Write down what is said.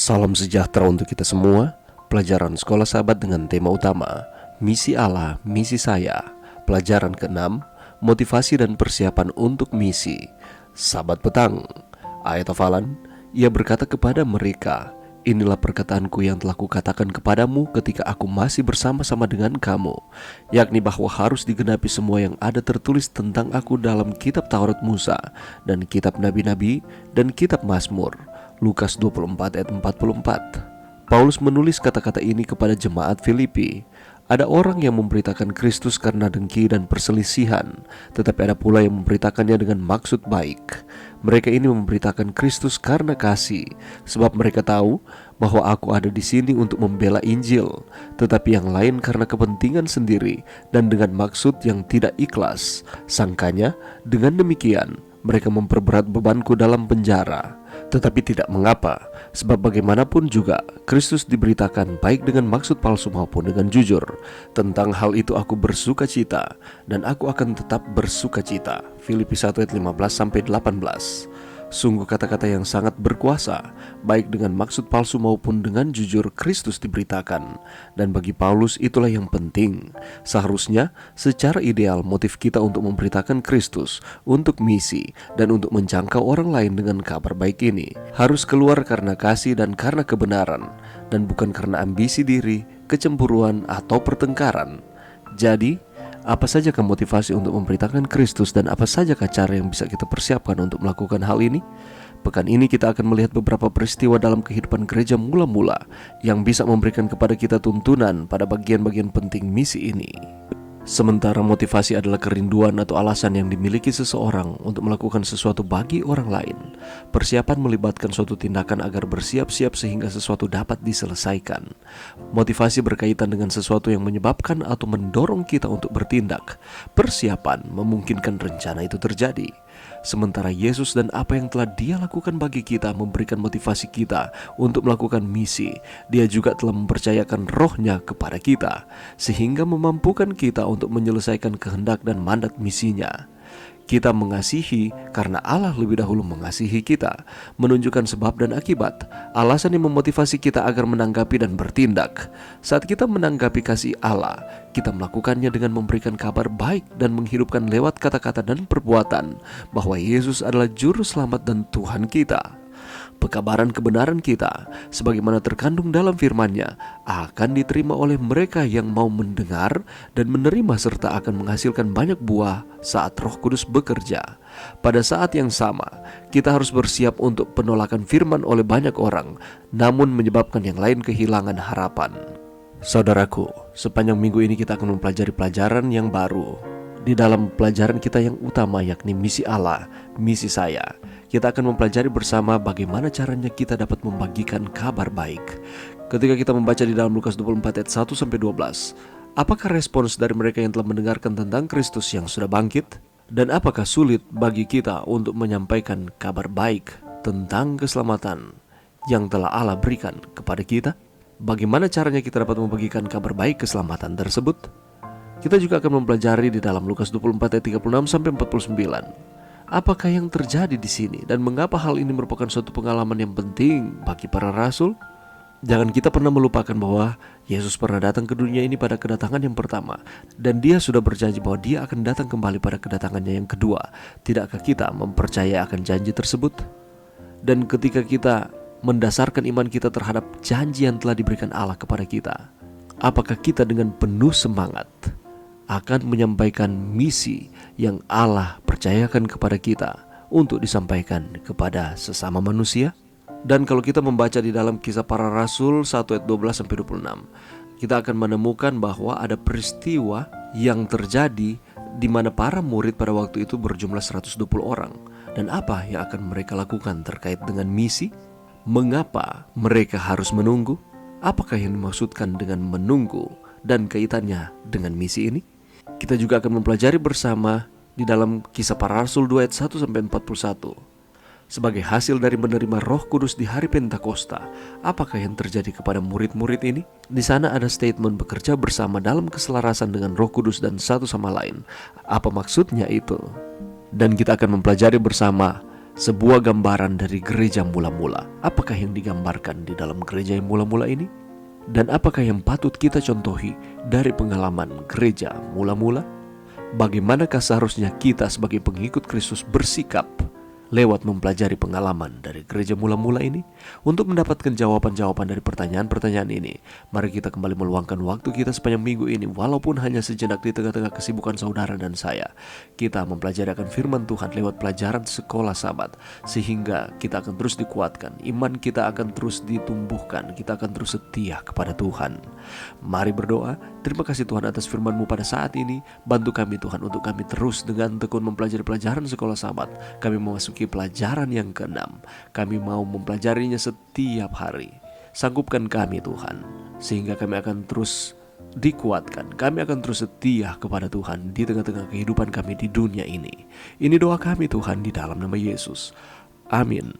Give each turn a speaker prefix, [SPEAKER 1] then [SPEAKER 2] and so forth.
[SPEAKER 1] Salam sejahtera untuk kita semua. Pelajaran Sekolah Sahabat dengan tema utama Misi Allah, Misi Saya. Pelajaran ke-6, motivasi dan persiapan untuk misi. Sahabat petang. Ayat hafalan, ia berkata kepada mereka, inilah perkataanku yang telah kukatakan kepadamu ketika aku masih bersama-sama dengan kamu, yakni bahwa harus digenapi semua yang ada tertulis tentang aku dalam kitab Taurat Musa dan kitab Nabi-Nabi dan kitab Mazmur. Lukas 24 ayat 44. Paulus menulis kata-kata ini kepada jemaat Filipi. Ada orang yang memberitakan Kristus karena dengki dan perselisihan, tetapi ada pula yang memberitakannya dengan maksud baik. Mereka ini memberitakan Kristus karena kasih, sebab mereka tahu bahwa aku ada di sini untuk membela Injil, tetapi yang lain karena kepentingan sendiri dan dengan maksud yang tidak ikhlas. Sangkanya, dengan demikian mereka memperberat bebanku dalam penjara. Tetapi tidak mengapa, sebab bagaimanapun juga Kristus diberitakan baik dengan maksud palsu maupun dengan jujur. Tentang hal itu aku bersuka cita, dan aku akan tetap bersuka cita. Filipi 1 ayat 15-18. Sungguh kata-kata yang sangat berkuasa, baik dengan maksud palsu maupun dengan jujur Kristus diberitakan. Dan bagi Paulus itulah yang penting. Seharusnya secara ideal motif kita untuk memberitakan Kristus, untuk misi, dan untuk menjangkau orang lain dengan kabar baik ini harus keluar karena kasih dan karena kebenaran, dan bukan karena ambisi diri, kecemburuan, atau pertengkaran. Jadi, apa sajakah motivasi untuk memberitakan Kristus dan apa sajakah cara yang bisa kita persiapkan untuk melakukan hal ini? Pekan ini kita akan melihat beberapa peristiwa dalam kehidupan gereja mula-mula yang bisa memberikan kepada kita tuntunan pada bagian-bagian penting misi ini. Sementara motivasi adalah kerinduan atau alasan yang dimiliki seseorang untuk melakukan sesuatu bagi orang lain, persiapan melibatkan suatu tindakan agar bersiap-siap sehingga sesuatu dapat diselesaikan. Motivasi berkaitan dengan sesuatu yang menyebabkan atau mendorong kita untuk bertindak. Persiapan memungkinkan rencana itu terjadi. Sementara Yesus dan apa yang telah Dia lakukan bagi kita memberikan motivasi kita untuk melakukan misi. Dia juga telah mempercayakan Roh-Nya kepada kita, sehingga memampukan kita untuk menyelesaikan kehendak dan mandat misinya. Kita mengasihi karena Allah lebih dahulu mengasihi kita, menunjukkan sebab dan akibat, alasan yang memotivasi kita agar menanggapi dan bertindak. Saat kita menanggapi kasih Allah, kita melakukannya dengan memberikan kabar baik dan menghidupkan lewat kata-kata dan perbuatan bahwa Yesus adalah Juru Selamat dan Tuhan kita. Pekabaran kebenaran kita, sebagaimana terkandung dalam firman-Nya, akan diterima oleh mereka yang mau mendengar dan menerima serta akan menghasilkan banyak buah saat Roh Kudus bekerja. Pada saat yang sama, kita harus bersiap untuk penolakan firman oleh banyak orang, namun menyebabkan yang lain kehilangan harapan. Saudaraku, sepanjang minggu ini kita akan mempelajari pelajaran yang baru. Di dalam pelajaran kita yang utama, yakni misi Allah, misi saya, kita akan mempelajari bersama bagaimana caranya kita dapat membagikan kabar baik. Ketika kita membaca di dalam Lukas 24 ayat 1-12, apakah respons dari mereka yang telah mendengarkan tentang Kristus yang sudah bangkit? Dan apakah sulit bagi kita untuk menyampaikan kabar baik tentang keselamatan yang telah Allah berikan kepada kita? Bagaimana caranya kita dapat membagikan kabar baik keselamatan tersebut? Kita juga akan mempelajari di dalam Lukas 24 ayat 36-49. Apakah yang terjadi di sini dan mengapa hal ini merupakan suatu pengalaman yang penting bagi para rasul? Jangan kita pernah melupakan bahwa Yesus pernah datang ke dunia ini pada kedatangan yang pertama, dan Dia sudah berjanji bahwa Dia akan datang kembali pada kedatangannya yang kedua. Tidakkah kita mempercayai akan janji tersebut? Dan ketika kita mendasarkan iman kita terhadap janji yang telah diberikan Allah kepada kita, apakah kita dengan penuh semangat akan menyampaikan misi yang Allah percayakan kepada kita untuk disampaikan kepada sesama manusia? Dan kalau kita membaca di dalam Kisah Para Rasul 1 ayat 12-26, kita akan menemukan bahwa ada peristiwa yang terjadi di mana para murid pada waktu itu berjumlah 120 orang. Dan apa yang akan mereka lakukan terkait dengan misi? Mengapa mereka harus menunggu? Apakah yang dimaksudkan dengan menunggu dan kaitannya dengan misi ini? Kita juga akan mempelajari bersama di dalam Kisah Para Rasul 2 ayat 1-41. Sebagai hasil dari menerima Roh Kudus di hari Pentakosta, apakah yang terjadi kepada murid-murid ini? Di sana ada statement bekerja bersama dalam keselarasan dengan Roh Kudus dan satu sama lain. Apa maksudnya itu? Dan kita akan mempelajari bersama sebuah gambaran dari gereja mula-mula. Apakah yang digambarkan di dalam gereja yang mula-mula ini? Dan apakah yang patut kita contohi dari pengalaman gereja mula-mula? Bagaimanakah seharusnya kita sebagai pengikut Kristus bersikap lewat mempelajari pengalaman dari gereja mula-mula ini? Untuk mendapatkan jawaban-jawaban dari pertanyaan-pertanyaan ini, mari kita kembali meluangkan waktu kita sepanjang minggu ini, walaupun hanya sejenak di tengah-tengah kesibukan saudara dan saya. Kita mempelajari akan firman Tuhan lewat pelajaran sekolah Sabat, sehingga kita akan terus dikuatkan, iman kita akan terus ditumbuhkan, kita akan terus setia kepada Tuhan. Mari berdoa. Terima kasih Tuhan atas firman-Mu pada saat ini. Bantu kami Tuhan untuk kami terus dengan tekun mempelajari pelajaran sekolah Sabat. Kami memasuki pelajaran yang ke-6. Kami mau mempelajarinya setiap hari. Sanggupkan kami Tuhan, sehingga kami akan terus dikuatkan. Kami akan terus setia kepada Tuhan di tengah-tengah kehidupan kami di dunia ini. Ini doa kami Tuhan di dalam nama Yesus. Amin.